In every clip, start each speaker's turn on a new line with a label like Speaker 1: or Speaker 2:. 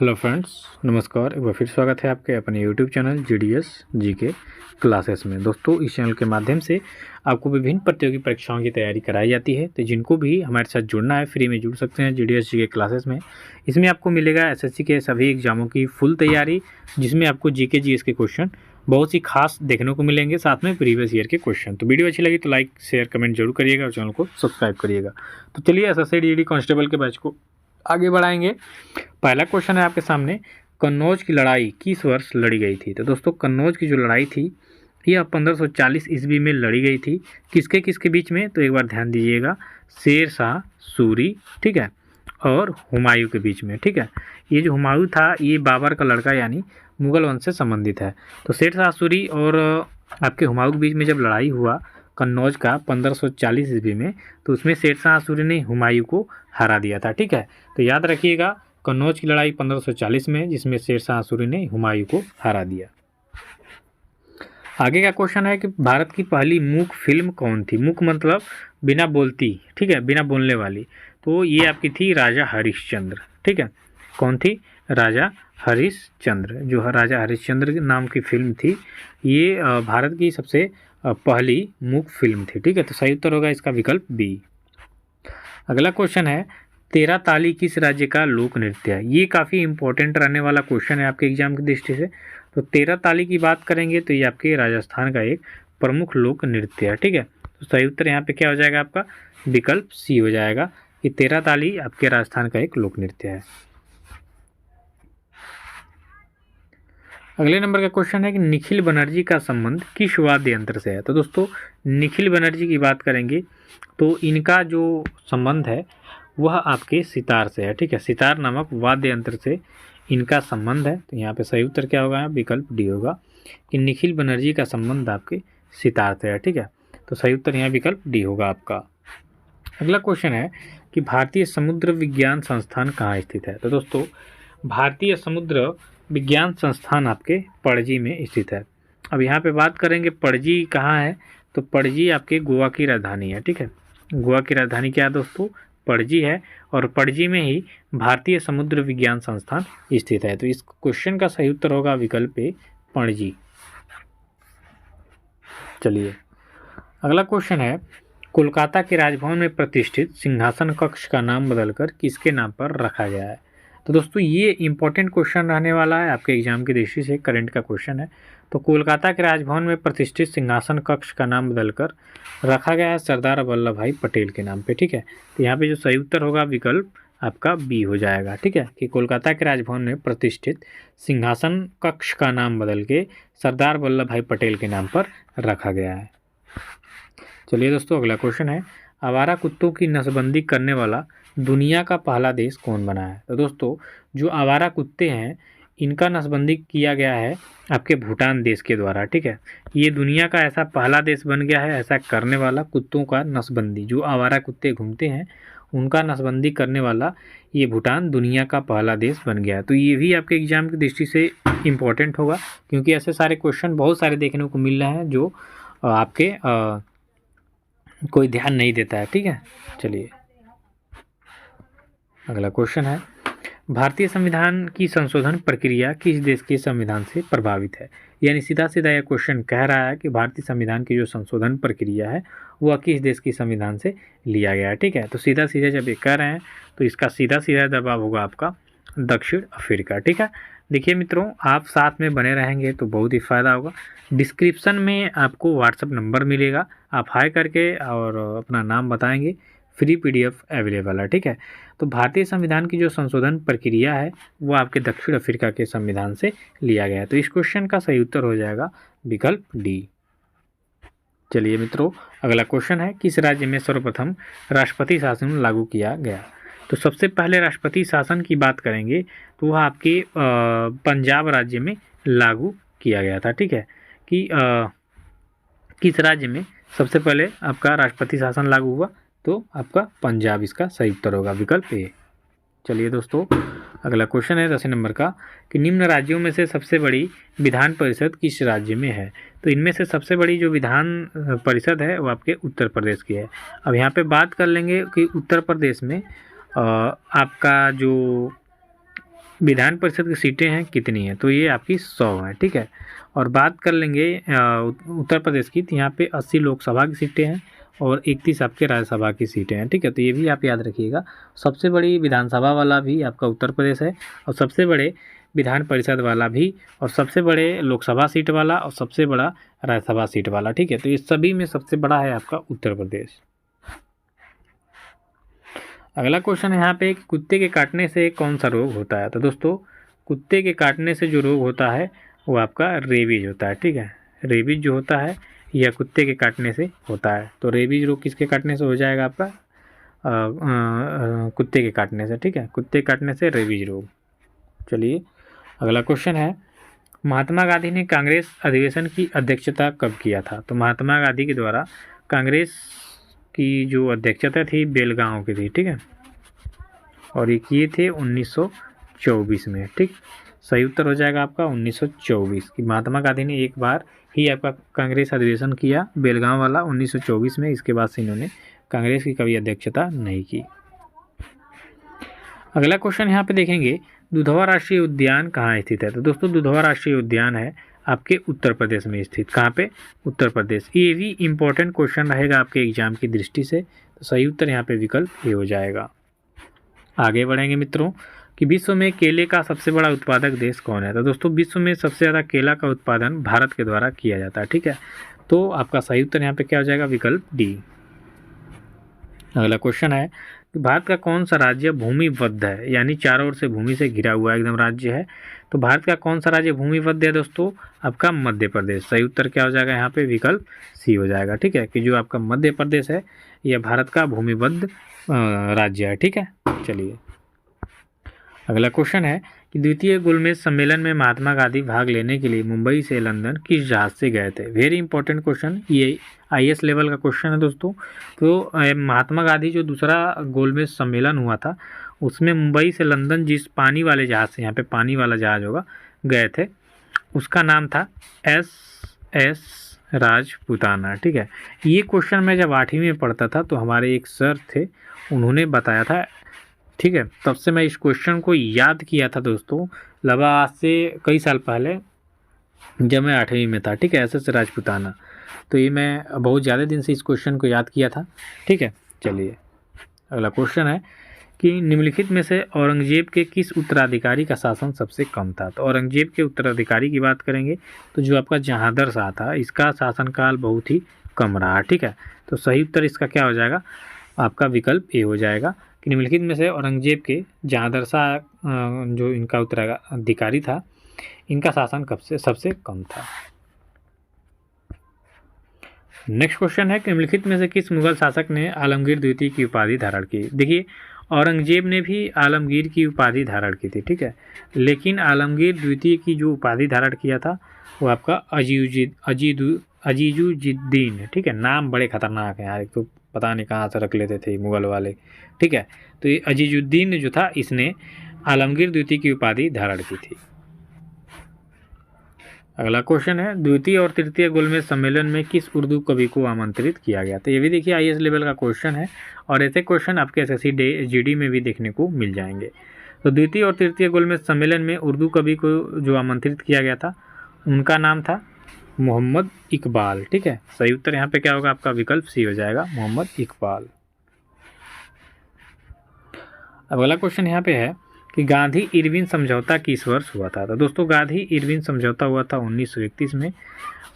Speaker 1: Hello friends, नमस्कार। एक बार फिर स्वागत है आपके अपने YouTube channel GDS GK classes में। दोस्तों, इस चैनल के माध्यम से आपको विभिन्न प्रतियोगी परीक्षाओं की तैयारी कराई जाती है। तो जिनको भी हमारे साथ जुड़ना है, फ्री में जुड़ सकते हैं जीडीएस जीके क्लासेस में। इसमें आपको मिलेगा एसएससी के सभी एग्जामों की फुल तैयारी, जिसमें आपको जीके जीएस के क्वेश्चन बहुत ही खास देखने को मिलेंगे, साथ में प्रीवियस ईयर के क्वेश्चन। तो वीडियो अच्छी लगी तो लाइक शेयर कमेंट जरूर करिएगा और चैनल को सब्सक्राइब करिएगा। तो चलिए एसएससी डीडी कांस्टेबल के बैच को आगे बढ़ाएंगे। पहला क्वेश्चन है आपके सामने, कन्नौज की लड़ाई किस वर्ष लड़ी गई थी। तो दोस्तों, कन्नौज की जो लड़ाई थी यह 1540 ईस्वी में लड़ी गई थी। किसके किसके बीच में, तो एक बार ध्यान दीजिएगा, शेर शाह सूरी, ठीक है, और हुमायूं के बीच में, ठीक है। ये जो हुमायूं था ये बाबर का लड़का यानी मुगल वंश से संबंधित है। तो शेर शाह सूरी और आपके हुमायूं के बीच में जब लड़ाई हुआ कन्नौज का 1540 ईस्वी में, तो उसमें शेर शाह सूरी ने हुमायूं को हरा दिया था, ठीक है। तो याद रखिएगा, कन्नौज की लड़ाई 1540 में, जिसमें शेर शाह सूरी ने हुमायूं को हरा दिया। आगे का क्वेश्चन है कि भारत की पहली मूक फिल्म कौन थी। मूक मतलब बिना बोलती, ठीक है, बिना बोलने वाली। तो ये आपकी थी राजा हरिश्चंद्र, ठीक है। कौन थी? राजा हरिश्चंद्र। जो राजा हरिश्चंद्र नाम की फिल्म थी, ये भारत की सबसे पहली मूक फिल्म थी, ठीक है। तो सही उत्तर होगा इसका विकल्प बी। अगला क्वेश्चन है, तेरा ताली किस राज्य का लोक नृत्य है। ये काफ़ी इंपॉर्टेंट रहने वाला क्वेश्चन है आपके एग्जाम की दृष्टि से। तो तेरा ताली की बात करेंगे तो ये आपके राजस्थान का एक प्रमुख लोक नृत्य है, ठीक है। तो सही उत्तर यहाँ पे क्या हो जाएगा आपका? विकल्प सी हो जाएगा कि तेरा ताली आपके राजस्थान का एक लोक नृत्य है। अगले नंबर का क्वेश्चन है कि निखिल बनर्जी का संबंध किस वाद्य यंत्र से है। तो दोस्तों, निखिल बनर्जी की बात करेंगे तो इनका जो संबंध है वह आपके सितार से है, ठीक है। सितार नामक वाद्य यंत्र से इनका संबंध है। तो यहाँ पे सही उत्तर क्या होगा? विकल्प डी होगा कि निखिल बनर्जी का संबंध आपके सितार से है, ठीक है। तो सही उत्तर यहाँ विकल्प डी होगा आपका। अगला क्वेश्चन है कि भारतीय समुद्र विज्ञान संस्थान कहाँ स्थित है। तो दोस्तों, भारतीय समुद्र विज्ञान संस्थान आपके पणजी में स्थित है। अब यहाँ पे बात करेंगे पणजी कहाँ है, तो पणजी आपके गोवा की राजधानी है, ठीक है। गोवा की राजधानी क्या है दोस्तों? पणजी है, और पणजी में ही भारतीय समुद्र विज्ञान संस्थान स्थित है। तो इस क्वेश्चन का सही उत्तर होगा विकल्प ए, पणजी। चलिए अगला क्वेश्चन है, कोलकाता के राजभवन में प्रतिष्ठित सिंहासन कक्ष का नाम बदलकर किसके नाम पर रखा गया है। तो दोस्तों, ये इंपॉर्टेंट क्वेश्चन रहने वाला है आपके एग्जाम की दृष्टि से, करंट का क्वेश्चन है। तो कोलकाता के राजभवन में प्रतिष्ठित सिंहासन कक्ष का नाम बदलकर रखा गया है सरदार वल्लभ भाई पटेल के नाम पे, ठीक है। तो यहाँ पे जो सही उत्तर होगा विकल्प आपका बी हो जाएगा, ठीक है, कि कोलकाता के राजभवन में प्रतिष्ठित सिंहासन कक्ष का नाम बदल के सरदार वल्लभ भाई पटेल के नाम पर रखा गया है। चलिए दोस्तों, अगला क्वेश्चन है, आवारा कुत्तों की नसबंदी करने वाला दुनिया का पहला देश कौन बना है। तो दोस्तों, जो आवारा कुत्ते हैं इनका नसबंदी किया गया है आपके भूटान देश के द्वारा, ठीक है। ये दुनिया का ऐसा पहला देश बन गया है ऐसा करने वाला, कुत्तों का नसबंदी, जो आवारा कुत्ते घूमते हैं उनका नसबंदी करने वाला ये भूटान दुनिया का पहला देश बन गया है। तो ये भी आपके एग्जाम की दृष्टि से इम्पोर्टेंट होगा, क्योंकि ऐसे सारे क्वेश्चन बहुत सारे देखने को मिल रहे हैं जो आपके कोई ध्यान नहीं देता है, ठीक है। चलिए अगला क्वेश्चन है, भारतीय संविधान की संशोधन प्रक्रिया किस देश के संविधान से प्रभावित है। यानी सीधा सीधा यह क्वेश्चन कह रहा है कि भारतीय संविधान की जो संशोधन प्रक्रिया है वह किस देश की संविधान से लिया गया है, ठीक है। तो सीधा सीधा जब ये कह रहे हैं तो इसका सीधा सीधा जवाब होगा आपका दक्षिण अफ्रीका, ठीक है। देखिए मित्रों, आप साथ में बने रहेंगे तो बहुत ही फ़ायदा होगा। डिस्क्रिप्शन में आपको व्हाट्सअप नंबर मिलेगा, आप हाई करके और अपना नाम बताएंगे, फ्री PDF अवेलेबल है, ठीक है। तो भारतीय संविधान की जो संशोधन प्रक्रिया है वो आपके दक्षिण अफ्रीका के संविधान से लिया गया है। तो इस क्वेश्चन का सही उत्तर हो जाएगा विकल्प डी। चलिए मित्रों, अगला क्वेश्चन है, किस राज्य में सर्वप्रथम राष्ट्रपति शासन लागू किया गया। तो सबसे पहले राष्ट्रपति शासन की बात करेंगे तो वह आपके पंजाब राज्य में लागू किया गया था, ठीक है। कि किस राज्य में सबसे पहले आपका राष्ट्रपति शासन लागू हुआ, तो आपका पंजाब इसका सही उत्तर होगा, विकल्प ए। चलिए दोस्तों, अगला क्वेश्चन है 10 नंबर का, कि निम्न राज्यों में से सबसे बड़ी विधान परिषद किस राज्य में है। तो इनमें से सबसे बड़ी जो विधान परिषद है वो आपके उत्तर प्रदेश की है। अब यहाँ पे बात कर लेंगे कि उत्तर प्रदेश में आपका जो विधान परिषद की सीटें हैं कितनी हैं, तो ये आपकी 100 हैं, ठीक है। और बात कर लेंगे उत्तर प्रदेश की, तो यहाँ पे 80 लोकसभा की सीटें हैं और 31 आपके राज्यसभा की सीटें हैं, ठीक है। तो ये भी आप याद रखिएगा। सबसे बड़ी विधानसभा वाला भी आपका उत्तर प्रदेश है, और सबसे बड़े विधान परिषद वाला भी, और सबसे बड़े लोकसभा सीट वाला, और सबसे बड़ा राज्यसभा सीट वाला, ठीक है। तो ये सभी में सबसे बड़ा है आपका उत्तर प्रदेश। अगला क्वेश्चन है यहाँ पे, कुत्ते के काटने से कौन सा रोग होता है। तो दोस्तों कुत्ते के काटने से जो रोग होता है वो आपका रेबीज होता है, ठीक है। रेबीज जो होता है यह कुत्ते के काटने से होता है। तो रेबीज रोग किसके काटने से हो जाएगा आपका, कुत्ते के काटने से, ठीक है। कुत्ते काटने से रेबीज रोग। चलिए अगला क्वेश्चन है, महात्मा गांधी ने कांग्रेस अधिवेशन की अध्यक्षता कब किया था। तो महात्मा गांधी के द्वारा कांग्रेस की जो अध्यक्षता थी बेलगांव की थी, ठीक है। और ये किए थे 1924 में, ठीक। सही उत्तर हो जाएगा आपका 1924 कि महात्मा गांधी ने एक बार ही आपका कांग्रेस अधिवेशन किया बेलगांव वाला 1924 में। इसके बाद से इन्होंने कांग्रेस की कभी अध्यक्षता नहीं की। अगला क्वेश्चन यहाँ पे देखेंगे, दुधवा राष्ट्रीय उद्यान कहाँ स्थित है। तो दोस्तों दुधवा राष्ट्रीय उद्यान है आपके उत्तर प्रदेश में स्थित। कहाँ पे, उत्तर प्रदेश। ये भी इम्पोर्टेंट क्वेश्चन रहेगा आपके एग्जाम की दृष्टि से। तो सही उत्तर यहाँ पे विकल्प ए हो जाएगा। आगे बढ़ेंगे मित्रों कि विश्व में केले का सबसे बड़ा उत्पादक देश कौन है। तो दोस्तों विश्व में सबसे ज़्यादा केला का उत्पादन भारत के द्वारा किया जाता है, ठीक है। तो आपका सही उत्तर यहाँ पे क्या हो जाएगा, विकल्प डी। अगला क्वेश्चन है, भारत का कौन सा राज्य भूमिबद्ध है, यानी चारों ओर से भूमि से घिरा हुआ एकदम राज्य है। तो भारत का कौन सा राज्य भूमिबद्ध है दोस्तों, आपका मध्य प्रदेश। सही उत्तर क्या हो जाएगा यहाँ पे, विकल्प सी हो जाएगा, ठीक है। कि जो आपका मध्य प्रदेश है यह भारत का भूमिबद्ध राज्य है, ठीक है। चलिए अगला क्वेश्चन है कि द्वितीय गोलमेज सम्मेलन में महात्मा गांधी भाग लेने के लिए मुंबई से लंदन किस जहाज से गए थे। वेरी इंपॉर्टेंट क्वेश्चन, ये IAS लेवल का क्वेश्चन है दोस्तों। तो महात्मा गांधी जो दूसरा गोलमेज सम्मेलन हुआ था उसमें मुंबई से लंदन जिस पानी वाले जहाज से, यहाँ पे पानी वाला जहाज होगा, गए थे, उसका नाम था SS राजपुताना, ठीक है। ये क्वेश्चन मैं जब 8वीं में पढ़ता था तो हमारे एक सर थे, उन्होंने बताया था, ठीक है। तब से मैं इस क्वेश्चन को याद किया था दोस्तों, लगभग आज से कई साल पहले जब मैं 8वीं में था, ठीक है। SS राजपुताना, तो ये मैं बहुत ज़्यादा दिन से इस क्वेश्चन को याद किया था, ठीक है। चलिए अगला क्वेश्चन है कि निम्नलिखित में से औरंगजेब के किस उत्तराधिकारी का शासन सबसे कम था। तो औरंगजेब के उत्तराधिकारी की बात करेंगे तो जो आपका जहांगीर शाह था, इसका शासनकाल बहुत ही कम रहा, ठीक है। तो सही उत्तर इसका क्या हो जाएगा, आपका विकल्प ए हो जाएगा कि निम्नलिखित में से औरंगजेब के जहांगीर शाह जो इनका उत्तराधिकारी था, इनका शासन कब से सबसे कम था। नेक्स्ट क्वेश्चन है कि निम्नलिखित में से किस मुगल शासक ने आलमगीर द्वितीय की उपाधि धारण की। देखिए औरंगजेब ने भी आलमगीर की उपाधि धारण की थी, ठीक है। लेकिन आलमगीर द्वितीय की जो उपाधि धारण किया था वो आपका अजीजुद्दीन है, ठीक है। नाम बड़े खतरनाक है यार, एक तो पता नहीं कहाँ से रख लेते थे मुगल वाले, ठीक है। तो ये अजीजुद्दीन जो था इसने आलमगीर द्वितीय की उपाधि धारण की थी। अगला क्वेश्चन है, द्वितीय और तृतीय गोलमेज सम्मेलन में किस उर्दू कवि को आमंत्रित किया गया। तो ये भी देखिए IAS लेवल का क्वेश्चन है, और ऐसे क्वेश्चन आपके SSC GD में भी देखने को मिल जाएंगे। तो द्वितीय और तृतीय गोलमेज सम्मेलन में उर्दू कवि को जो आमंत्रित किया गया था उनका नाम था मोहम्मद इकबाल, ठीक है। सही उत्तर यहाँ पे क्या होगा, आपका विकल्प सी हो जाएगा, मोहम्मद इकबाल। अब अगला क्वेश्चन यहाँ पे है कि गांधी इरविन समझौता किस वर्ष हुआ था। तो दोस्तों गांधी इरविन समझौता हुआ था 1931 में।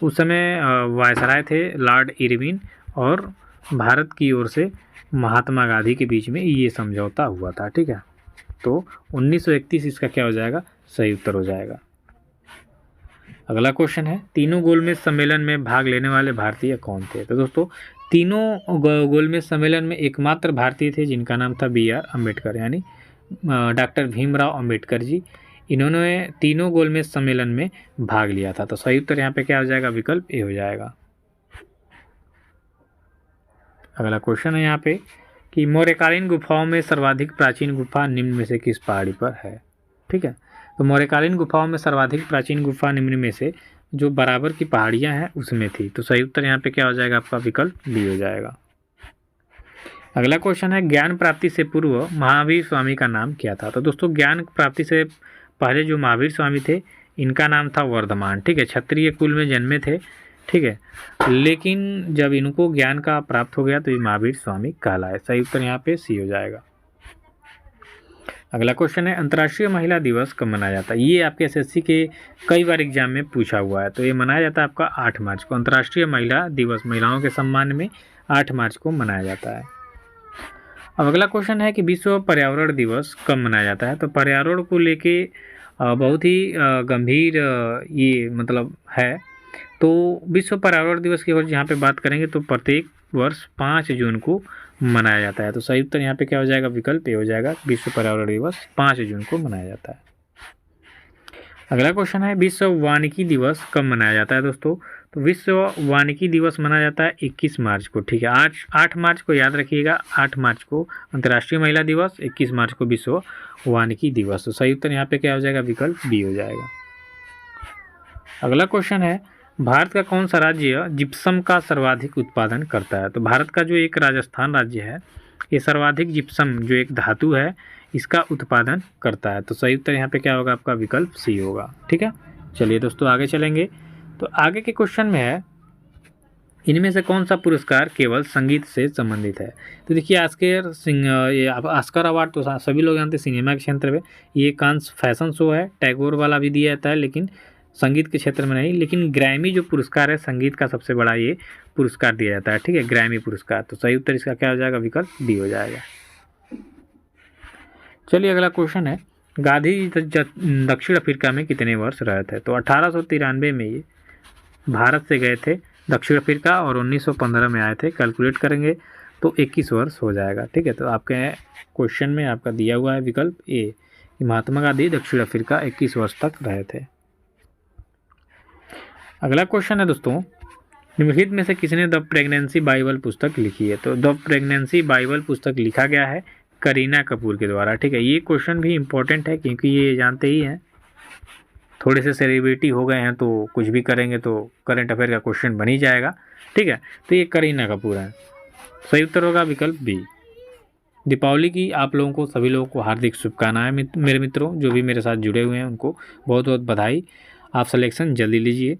Speaker 1: उस समय वायसराय थे लॉर्ड इरविन, और भारत की ओर से महात्मा गांधी के बीच में ये समझौता हुआ था, ठीक है। तो 1931 इसका क्या हो जाएगा, सही उत्तर हो जाएगा। अगला क्वेश्चन है, तीनों गोलमेज सम्मेलन में भाग लेने वाले भारतीय कौन थे। तो दोस्तों तीनों गोलमेज सम्मेलन में एकमात्र भारतीय थे जिनका नाम था BR अम्बेडकर, यानी डॉक्टर भीमराव अम्बेडकर जी। इन्होंने तीनों गोलमेज सम्मेलन में भाग लिया था। तो सही उत्तर यहाँ पे क्या हो जाएगा, विकल्प ए हो जाएगा। अगला क्वेश्चन है यहाँ पे कि मौर्यकालीन गुफाओं में सर्वाधिक प्राचीन गुफा निम्न में से किस पहाड़ी पर है, ठीक है। तो मौर्यकालीन गुफाओं में सर्वाधिक प्राचीन गुफा निम्न में से जो बराबर की पहाड़ियाँ हैं उसमें थी। तो सही उत्तर यहाँ पे क्या हो जाएगा, आपका विकल्प बी हो जाएगा। अगला क्वेश्चन है ज्ञान प्राप्ति से पूर्व महावीर स्वामी का नाम क्या था। तो दोस्तों ज्ञान प्राप्ति से पहले जो महावीर स्वामी थे इनका नाम था वर्धमान, ठीक है। क्षत्रिय कुल में जन्मे थे, ठीक है, लेकिन जब इनको ज्ञान का प्राप्त हो गया तो ये महावीर स्वामी कहलाए। सही उत्तर यहाँ पे सी हो जाएगा। अगला क्वेश्चन है अंतर्राष्ट्रीय महिला दिवस कब मनाया जाता है। ये आपके एसएससी के कई बार एग्जाम में पूछा हुआ है। तो ये मनाया जाता है आपका 8 मार्च को। अंतर्राष्ट्रीय महिला दिवस महिलाओं के सम्मान में 8 मार्च को मनाया जाता है। अब अगला क्वेश्चन है कि विश्व पर्यावरण दिवस कब मनाया जाता है। तो पर्यावरण को लेके बहुत ही गंभीर ये मतलब है। तो विश्व पर्यावरण दिवस की अगर यहाँ पे बात करेंगे तो प्रत्येक वर्ष 5 जून को मनाया जाता है। तो सही उत्तर यहाँ पे क्या हो जाएगा, विकल्प ए हो जाएगा। विश्व पर्यावरण दिवस 5 जून को मनाया जाता है। अगला क्वेश्चन है विश्व वानिकी दिवस कब मनाया जाता है दोस्तों। तो विश्व वानिकी दिवस मनाया जाता है 21 मार्च को, ठीक है। 8 मार्च को याद रखिएगा, 8 मार्च को अंतर्राष्ट्रीय महिला दिवस, 21 मार्च को विश्व वानिकी दिवस। तो सही उत्तर यहाँ पे क्या हो जाएगा, विकल्प बी हो जाएगा। अगला क्वेश्चन है भारत का कौन सा राज्य जिप्सम का सर्वाधिक उत्पादन करता है। तो भारत का जो एक राजस्थान राज्य है ये सर्वाधिक जिप्सम जो एक धातु है इसका उत्पादन करता है। तो सही उत्तर यहाँ पे क्या होगा, आपका विकल्प सी होगा, ठीक है। चलिए दोस्तों आगे चलेंगे। तो आगे के क्वेश्चन में है इनमें से कौन सा पुरस्कार केवल संगीत से संबंधित है। तो देखिए ऑस्कर अवार्ड तो सभी लोग जानते हैं सिनेमा के क्षेत्र में, ये कांस फैशन शो है, टैगोर वाला भी दिया जाता है लेकिन संगीत के क्षेत्र में नहीं। लेकिन ग्रैमी जो पुरस्कार है संगीत का सबसे बड़ा ये पुरस्कार दिया जाता है, ठीक है, ग्रैमी पुरस्कार। तो सही उत्तर इसका क्या हो जाएगा, विकल्प डी हो जाएगा। चलिए अगला क्वेश्चन है गांधी दक्षिण अफ्रीका में कितने वर्ष रहे थे। तो 1893 में ये भारत से गए थे दक्षिण अफ्रीका और 1915 में आए थे। कैलकुलेट करेंगे तो 21 वर्ष हो जाएगा, ठीक है। तो आपके क्वेश्चन में आपका दिया हुआ है विकल्प ए, महात्मा गांधी दक्षिण अफ्रीका 21 वर्ष तक रहे थे। अगला क्वेश्चन है दोस्तों निम्नलिखित में से किसने द प्रेगनेंसी बाइबल पुस्तक लिखी है। तो द प्रेगनेंसी बाइबल पुस्तक लिखा गया है करीना कपूर के द्वारा, ठीक है। ये क्वेश्चन भी इम्पोर्टेंट है क्योंकि ये जानते ही हैं थोड़े से सेलिब्रिटी हो गए हैं तो कुछ भी करेंगे तो करंट अफेयर का क्वेश्चन बन ही जाएगा, ठीक है। तो ये करीना कपूर है, सही उत्तर होगा विकल्प बी। दीपावली की आप लोगों को सभी लोगों को हार्दिक शुभकामनाएं मेरे मित्रों, जो भी मेरे साथ जुड़े हुए हैं उनको बहुत बहुत बधाई। आप सिलेक्शन जल्दी लीजिए,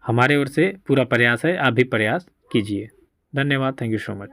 Speaker 1: हमारे ओर से पूरा प्रयास है, आप भी प्रयास कीजिए। धन्यवाद, थैंक यू सो मच।